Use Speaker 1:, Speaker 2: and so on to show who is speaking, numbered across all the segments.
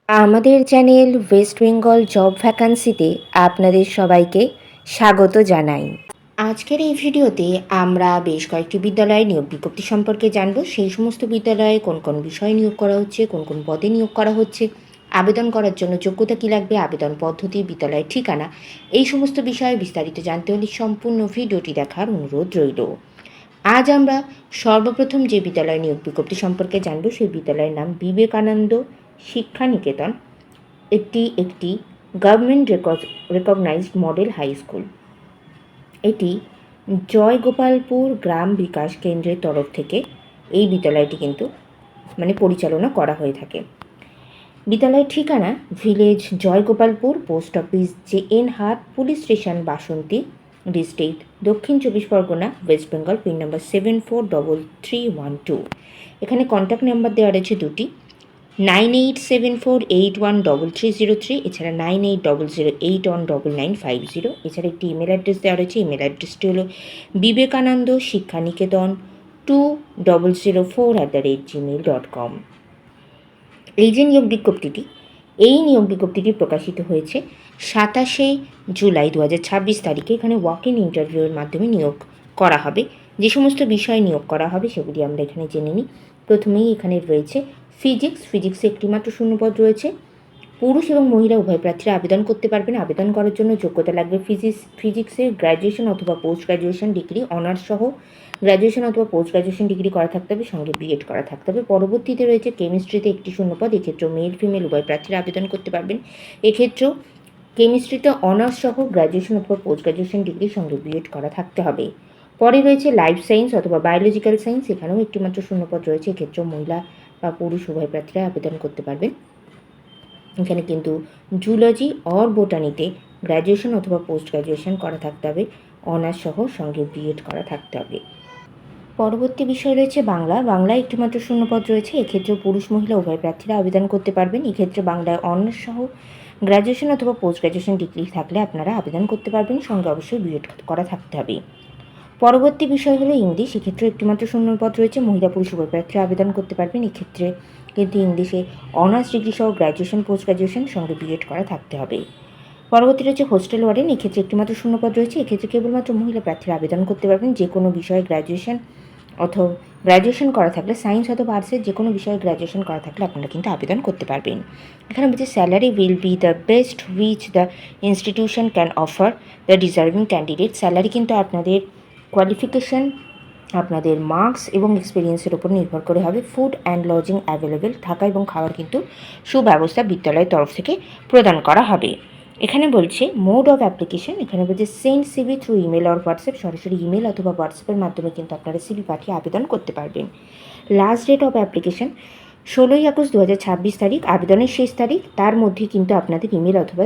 Speaker 1: আমাদের channel West Bengal job ভ্যাকান্সিতে আপনাদের সবাইকে স্বাগত জানাই। আজকের এই ভিডিওতে আমরা বেশ কয়েকটি বিদ্যালয়ে নিয়োগ বিজ্ঞপ্তি সম্পর্কে জানব। সেই সমস্ত বিদ্যালয়ে কোন কোন বিষয়ে নিয়োগ করা হচ্ছে, কোন কোন পদে নিয়োগ করা হচ্ছে, আবেদন করার জন্য যোগ্যতা কী লাগবে, আবেদন পদ্ধতি, বিদ্যালয়ের ঠিকানা, এই সমস্ত বিষয়ে বিস্তারিত জানতে হলে সম্পূর্ণ ভিডিওটি দেখার অনুরোধ রইল। আজ আমরা সর্বপ্রথম যে বিদ্যালয় নিয়োগ বিজ্ঞপ্তি সম্পর্কে জানব সেই বিদ্যালয়ের নাম বিবেকানন্দ শিক্ষা নিকেতন। এটি একটি government recognised model high school. এটি জয়গোপালপুর গ্রাম বিকাশ কেন্দ্রের তরফ থেকে এই বিদ্যালয়টি কিন্তু পরিচালনা করা হয়ে থাকে। বিদ্যালয়ের ঠিকানা ভিলেজ জয়গোপালপুর, পোস্ট অফিস JN হাট, পুলিশ স্টেশন বাসন্তী, ডিস্ট্রিক্ট দক্ষিণ 24 পরগনা, ওয়েস্ট বেঙ্গল, পিন নম্বর 743312। এখানে কন্ট্যাক্ট নাম্বার দেওয়া রয়েছে দুটি, 9874813303, এছাড়া 9800819950। এছাড়া একটি ইমেল অ্যাড্রেস দেওয়া রয়েছে। ইমেল অ্যাড্রেসটি হলো বিবেকানন্দ শিক্ষা নিকেতন 2004@gmail.com। এই নিয়োগ বিজ্ঞপ্তিটি প্রকাশিত হয়েছে 27শে জুলাই 2026 তারিখে। এখানে ওয়াক ইন ইন্টারভিউয়ের মাধ্যমে নিয়োগ করা হবে। যে সমস্ত বিষয়ে নিয়োগ করা হবে সেগুলি আমরা এখানে জেনে নিই। প্রথমেই এখানে রয়েছে ফিজিক্সে একটিমাত্র শূন্যপদ রয়েছে। পুরুষ এবং মহিলা উভয় প্রার্থীরা আবেদন করতে পারবেন। আবেদন করার জন্য যোগ্যতা লাগবে ফিজিক্সে গ্র্যাজুয়েশন অথবা পোস্ট গ্র্যাজুয়েশন ডিগ্রি, অনার্স সহ গ্র্যাজুয়েশন অথবা পোস্ট গ্র্যাজুয়েশন ডিগ্রি করা থাকতে হবে, সঙ্গে BEd করা থাকতে হবে। পরবর্তীতে রয়েছে কেমিস্ট্রিতে একটি শূন্যপদ। এক্ষেত্রেও মেল ফিমেল উভয় প্রার্থীরা আবেদন করতে পারবেন। এক্ষেত্রেও কেমিস্ট্রিতে অনার্স সহ গ্র্যাজুয়েশন অথবা পোস্ট গ্র্যাজুয়েশন ডিগ্রি, সঙ্গে BEd করা থাকতে হবে। পরে রয়েছে লাইফ সায়েন্স অথবা বায়োলজিক্যাল সায়েন্স। এখানেও একটিমাত্র শূন্যপদ রয়েছে। এক্ষেত্রেও মহিলা বা পুরুষ উভয় প্রার্থীরা আবেদন করতে পারবেন। এখানে কিন্তু জুলজি অর বোটানিতে গ্র্যাজুয়েশন অথবা পোস্ট গ্র্যাজুয়েশন করা থাকতে হবে, অনার্স সহ, সঙ্গে BEd করা থাকতে হবে। পরবর্তী বিষয় রয়েছে বাংলায় একটিমাত্র শূন্যপদ রয়েছে। এক্ষেত্রেও পুরুষ মহিলা উভয় প্রার্থীরা আবেদন করতে পারবেন। এক্ষেত্রে বাংলায় অনার্স সহ গ্র্যাজুয়েশন অথবা পোস্ট গ্র্যাজুয়েশন ডিগ্রি থাকলে আপনারা আবেদন করতে পারবেন, সঙ্গে অবশ্যই BEd করা থাকতে হবে। পরবর্তী বিষয় হলো ইংলিশ। এক্ষেত্রে একটিমাত্র শূন্যপদ রয়েছে। মহিলা পুরুষ উভয় প্রার্থীরা আবেদন করতে পারবেন। এক্ষেত্রে কিন্তু ইংলিশে অনার্স ডিগ্রি সহ গ্র্যাজুয়েশন পোস্ট গ্র্যাজুয়েশন, সঙ্গে BEd করা থাকতে হবে। পরবর্তী রয়েছে হোস্টেল ওয়ার্ডেন। এক্ষেত্রে একটিমাত্র শূন্যপদ রয়েছে। এক্ষেত্রে কেবলমাত্র মহিলা প্রার্থীরা আবেদন করতে পারবেন। যে কোনো বিষয়ে গ্র্যাজুয়েশন করা থাকলে, সায়েন্স অথবা আর্টসের যে কোনো বিষয়ে গ্র্যাজুয়েশন করা থাকলে আপনারা কিন্তু আবেদন করতে পারবেন। এখানে বলছে salary will be the best which the institution can offer the deserving candidate. Salary কিন্তু আপনাদের কোয়ালিফিকেশান, আপনাদের মার্কস এবং এক্সপিরিয়েন্সের উপর নির্ভর করে হবে। ফুড অ্যান্ড লজিং অ্যাভেলেবেল, থাকা এবং খাওয়ার কিন্তু সুব্যবস্থা বিদ্যালয়ের তরফ থেকে প্রদান করা হবে। এখানে বলছে মোড অফ অ্যাপ্লিকেশন। এখানে বলছে send CV through email or WhatsApp. সরাসরি ইমেল অথবা হোয়াটসঅ্যাপের মাধ্যমে কিন্তু আপনারা সিভি পাঠিয়ে আবেদন করতে পারবেন। লাস্ট ডেট অফ অ্যাপ্লিকেশন 16ই আগস্ট 2026 তারিখ আবেদনের শেষ তারিখ। তার মধ্যে কিন্তু আপনাদের ইমেল অথবা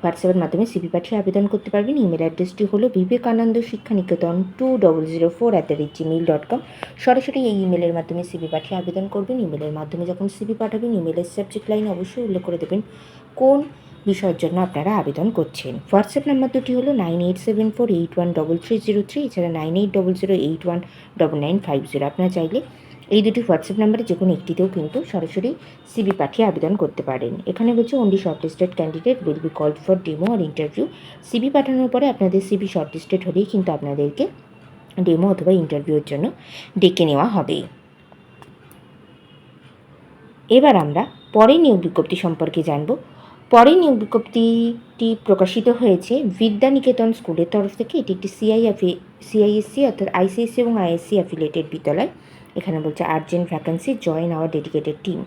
Speaker 1: হোয়াটসঅ্যাপের মাধ্যমে সিভি পাঠিয়ে আবেদন করতে পারবেন। ইমেল অ্যাড্রেসটি হলো বিবেকানন্দ শিক্ষা নিকেতন 2004@gmail.com। সরাসরি এই ইমেলের মাধ্যমে সিভি পাঠিয়ে আবেদন করবেন। ইমেলের মাধ্যমে যখন সিভি পাঠাবেন, ইমেলের সাবজেক্ট লাইনে অবশ্যই উল্লেখ করে দেবেন কোন বিষয়ের জন্য আপনারা আবেদন করছেন। হোয়াটসঅ্যাপ নাম্বার দুটি হলো 9874813303, এছাড়া 9800819950। আপনারা চাইলে এই দুটি হোয়াটসঅ্যাপ নাম্বারে যে কোনো একটিতেও কিন্তু সরাসরি সিভি পাঠিয়ে আবেদন করতে পারেন। এখানে বলছে only shortlisted candidate will be called for demo আর ইন্টারভিউ। সিভি পাঠানোর পরে আপনাদের সিভি শর্টলিস্টেড হলেই কিন্তু আপনাদেরকে ডেমো অথবা ইন্টারভিউর জন্য ডেকে নেওয়া হবে। এবার আমরা পরের নিয়োগ বিজ্ঞপ্তি সম্পর্কে জানব। পরের নিয়োগ বিজ্ঞপ্তিটি প্রকাশিত হয়েছে বিদ্যানিকেতন স্কুলের তরফ থেকে। এটি একটি CISC অর্থাৎ ICSC এবং ISC অ্যাফিলিয়েটেড বিদ্যালয়। এখানে বলছে urgent vacancy, join our dedicated team.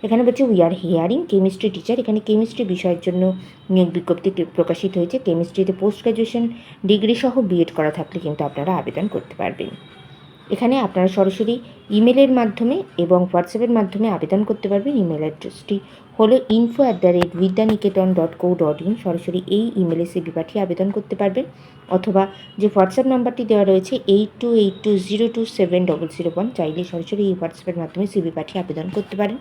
Speaker 1: এখানে বলছে we are hearing chemistry teacher. এখানে কেমিস্ট্রি বিষয়ের জন্য নিয়োগ বিজ্ঞপ্তি প্রকাশিত হয়েছে। কেমিস্ট্রিতে পোস্ট গ্র্যাজুয়েশন ডিগ্রি সহ BEd করা থাকলে কিন্তু আপনারা আবেদন করতে পারবেন। এখানে আপনারা সরাসরি ইমেলের মাধ্যমে এবং হোয়াটসঅ্যাপের মাধ্যমে আবেদন করতে পারবেন। ইমেল অ্যাড্রেসটি হলো info@vidyaniketan.co.in। সরাসরি এই ইমেলে সিভি পাঠিয়ে আবেদন করতে পারবেন, অথবা যে হোয়াটসঅ্যাপ নাম্বারটি দেওয়া রয়েছে 8282027001, চাইলে সরাসরি এই হোয়াটসঅ্যাপের মাধ্যমে সিভি পাঠিয়ে আবেদন করতে পারেন,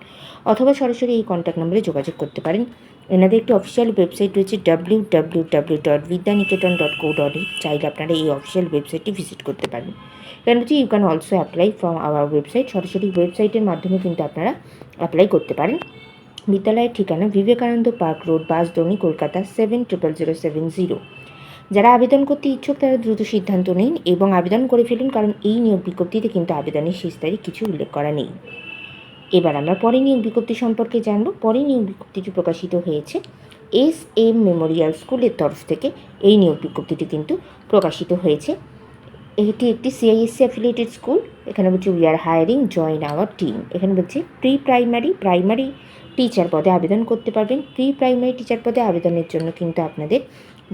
Speaker 1: অথবা সরাসরি এই কন্ট্যাক্ট নম্বরে যোগাযোগ করতে পারেন। এনাদের একটি অফিসিয়াল ওয়েবসাইট রয়েছে www.vidyaniketan.co.in। চাইলে আপনারা এই অফিসিয়াল ওয়েবসাইটটি ভিজিট করতে পারেন। কেন কি you can also apply from our website. সরাসরি ওয়েবসাইটের মাধ্যমে কিন্তু আপনারা অ্যাপ্লাই করতে পারেন। বিদ্যালয়ের ঠিকানা বিবেকানন্দ পার্ক রোড, বাঁশদ্রোণী, কলকাতা 700070। যারা আবেদন করতে ইচ্ছুক তারা দ্রুত সিদ্ধান্ত নিন এবং আবেদন করে ফেলুন, কারণ এই নিয়োগ বিজ্ঞপ্তিতে কিন্তু আবেদনের শেষ তারিখ কিছু উল্লেখ করা নেই। এবার আমরা পরে নিয়োগ বিজ্ঞপ্তি সম্পর্কে জানব। পরে নিয়োগ বিজ্ঞপ্তিটি প্রকাশিত হয়েছে SM মেমোরিয়াল স্কুলের তরফ থেকে। এই নিয়োগ বিজ্ঞপ্তিটি কিন্তু প্রকাশিত হয়েছে। এটি একটি CISC অ্যাফিলিয়েটেড স্কুল। এখানে বলছে we are hiring, join our team. এখানে বলছে প্রাইমারি টিচার পদে আবেদন করতে পারবেন। প্রাইমারি টিচার পদে আবেদনের জন্য কিন্তু আপনাদের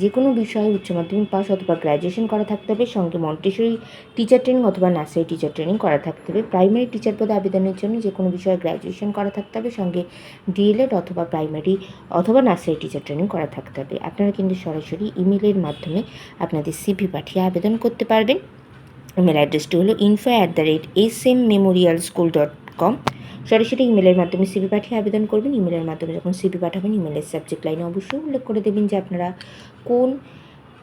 Speaker 1: যে কোনো বিষয়ে উচ্চ মাধ্যমিক পাস অথবা গ্র্যাজুয়েশন করা থাকতে হবে, সঙ্গে মন্টেসরি টিচার ট্রেনিং অথবা নার্সারি টিচার ট্রেনিং করা থাকতে হবে। প্রাইমারি টিচার পদে আবেদনের জন্য যে কোনো বিষয়ে গ্র্যাজুয়েশন করা থাকতে হবে, সঙ্গে DLED অথবা প্রাইমারি অথবা নার্সারি টিচার ট্রেনিং করা থাকতে হবে। আপনারা কিন্তু সরাসরি ইমেলের মাধ্যমে আপনাদের CV পাঠিয়ে আবেদন করতে পারবেন। ইমেল অ্যাড্রেসটি হলো info@smmemorialschool.com। সরাসরি ইমেলের মাধ্যমে CV পাঠিয়ে আবেদন করবেন। ইমেলের মাধ্যমে যখন CV পাঠাবেন, ইমেলের সাবজেক্ট লাইনে অবশ্যই উল্লেখ করে দেবেন যে আপনারা কোন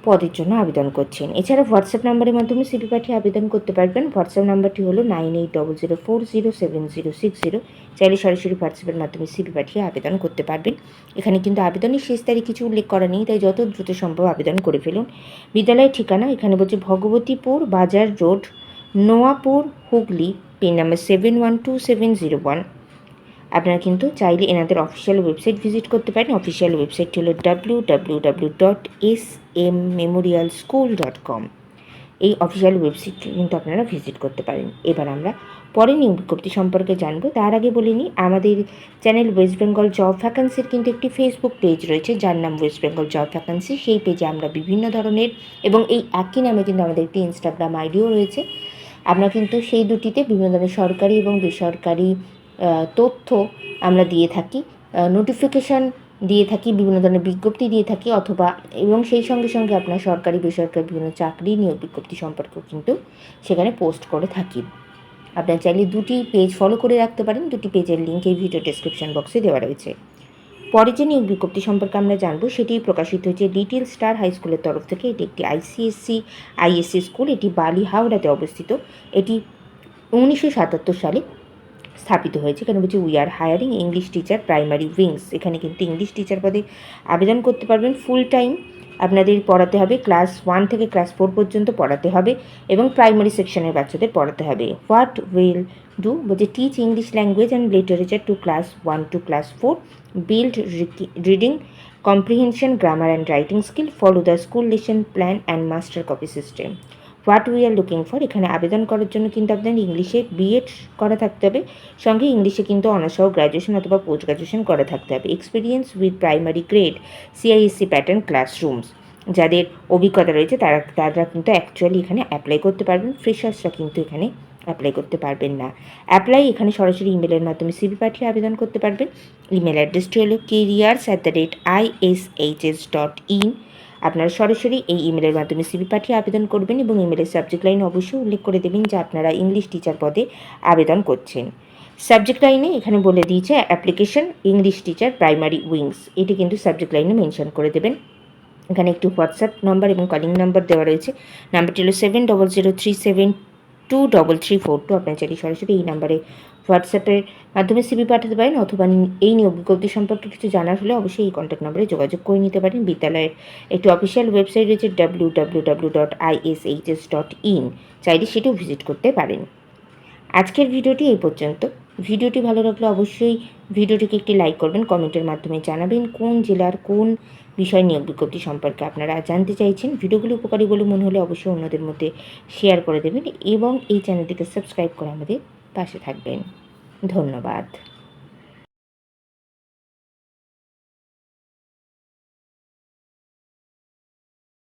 Speaker 1: পদের জন্য আবেদন করছেন। এছাড়া হোয়াটসঅ্যাপ নাম্বারের মাধ্যমে CV পাঠিয়ে আবেদন করতে পারবেন। হোয়াটসঅ্যাপ নাম্বারটি হলো 9800407060। চাইলে সরাসরি হোয়াটসঅ্যাপের মাধ্যমে CV পাঠিয়ে আবেদন করতে পারবেন। এখানে কিন্তু আবেদনের শেষ তারিখ কিছু উল্লেখ করা নেই, তাই যত দ্রুত সম্ভব আবেদন করে ফেলুন। বিদ্যালয়ের ঠিকানা এখানে বলছে ভগবতীপুর বাজার road, Noapur, Hooghly, pin number 712701। আপনারা কিন্তু চাইলে এনাদের অফিসিয়াল ওয়েবসাইট ভিজিট করতে পারেন। অফিসিয়াল ওয়েবসাইটটি হলো www.smmemorialschool.com। এই অফিসিয়াল ওয়েবসাইটটি কিন্তু আপনারা ভিজিট করতে পারেন। এবার আমরা পরে নিয়োগ বিজ্ঞপ্তি সম্পর্কে জানবো। তার আগে বলে নিই, আমাদের চ্যানেল ওয়েস্ট বেঙ্গল জব ভ্যাকান্সির কিন্তু একটি ফেসবুক পেজ রয়েছে, যার নাম ওয়েস্ট বেঙ্গল জব ভ্যাকান্সি। সেই পেজে আমরা বিভিন্ন ধরনের, এবং এই একই নামে কিন্তু আমাদের একটি ইনস্টাগ্রাম আইডিও রয়েছে। আমরা কিন্তু সেই দুটিতে বিভিন্ন ধরনের সরকারি এবং বেসরকারি তথ্য আমরা দিয়ে থাকি, নোটিফিকেশান দিয়ে থাকি, বিভিন্ন ধরনের বিজ্ঞপ্তি দিয়ে থাকি, অথবা এবং সেই সঙ্গে সঙ্গে আপনার সরকারি বেসরকারি বিভিন্ন চাকরি নিয়োগ বিজ্ঞপ্তি সম্পর্কেও কিন্তু সেখানে পোস্ট করে থাকি। আপনারা চাইলে দুটি পেজ ফলো করে রাখতে পারেন। দুটি পেজের লিঙ্ক এই ভিডিও ডেসক্রিপশন বক্সে দেওয়া রয়েছে। পরে যে নিয়োগ বিজ্ঞপ্তি সম্পর্কে আমরা জানবো সেটি প্রকাশিত হয়েছে লিটল স্টার হাই স্কুলের তরফ থেকে। এটি একটি ICSE স্কুল। এটি বালি, হাওড়াতে অবস্থিত। এটি 1977 সালে স্থাপিত হয়েছে। এখানে বলছে we are hiring English teacher primary wings. এখানে কিন্তু ইংলিশ টিচার পদে আবেদন করতে পারবেন। ফুল টাইম আপনাদের পড়াতে হবে, ক্লাস 1 থেকে ক্লাস 4 পর্যন্ত পড়াতে হবে এবং প্রাইমারি সেকশনের বাচ্চাদের পড়াতে হবে। হোয়াট উইল ডু বলছে teach English language and literature to class 1 to class 4, build reading comprehension, grammar and writing skill, follow the school lesson plan and master copy system. What we are looking for, এখানে আবেদন করার জন্য কিন্তু আপনার ইংলিশে BEd করা থাকতে হবে, সঙ্গে ইংলিশে কিন্তু অনার্স সহ গ্র্যাজুয়েশন অথবা পোস্ট গ্র্যাজুয়েশন করা থাকতে হবে। Experience with primary grade CISC pattern classrooms, যাদের অভিজ্ঞতা রয়েছে তারা কিন্তু অ্যাকচুয়ালি এখানে অ্যাপ্লাই করতে পারবেন। ফ্রেশার্সরা কিন্তু এখানে অ্যাপ্লাই করতে পারবেন না। এখানে সরাসরি ইমেলের মাধ্যমে CV পাঠিয়ে আবেদন করতে পারবেন। ইমেল অ্যাড্রেসটি হলো careers@ishs.in। আপনারা সরাসরি এই ইমেলের মাধ্যমে CV পাঠিয়ে আবেদন করবেন এবং ইমেলের সাবজেক্ট লাইনে অবশ্যই উল্লেখ করে দেবেন যে আপনারা ইংলিশ টিচার পদে আবেদন করছেন। সাবজেক্ট লাইনে এখানে বলে দিয়েছে application English teacher primary wings, এটি কিন্তু সাবজেক্ট লাইনে মেনশন করে দেবেন। এখানে একটি হোয়াটসঅ্যাপ নাম্বার এবং কলিং নাম্বার দেওয়া রয়েছে। নাম্বারটি হলো 7003723342। আপনার চাইলে সরাসরি এই নাম্বারে হোয়াটসঅ্যাপের মাধ্যমে CV পাঠাতে পারেন, অথবা এই নিয়োগ বিজ্ঞপ্তি সম্পর্কে কিছু জানার হলে অবশ্যই এই কন্ট্যাক্ট নাম্বারে যোগাযোগ করে নিতে পারেন। বিদ্যালয়ের একটি অফিসিয়াল ওয়েবসাইট রয়েছে www.ishs.in, চাইলে সেটিও ভিজিট করতে পারেন। আজকের ভিডিওটি এই পর্যন্ত। ভিডিওটি ভালো লাগলে অবশ্যই ভিডিওটিকে একটি লাইক করবেন, কমেন্টের মাধ্যমে জানাবেন কোন জেলার কোন বিষয় নিয়োগ বিজ্ঞপ্তি সম্পর্কে আপনারা জানতে চাইছেন। ভিডিওগুলি উপকারী বলে মনে হলে অবশ্যই অন্যদের মধ্যে শেয়ার করে দেবেন এবং এই চ্যানেলটিকে সাবস্ক্রাইব করে আমাদের পাশে থাকবেন। ধন্যবাদ।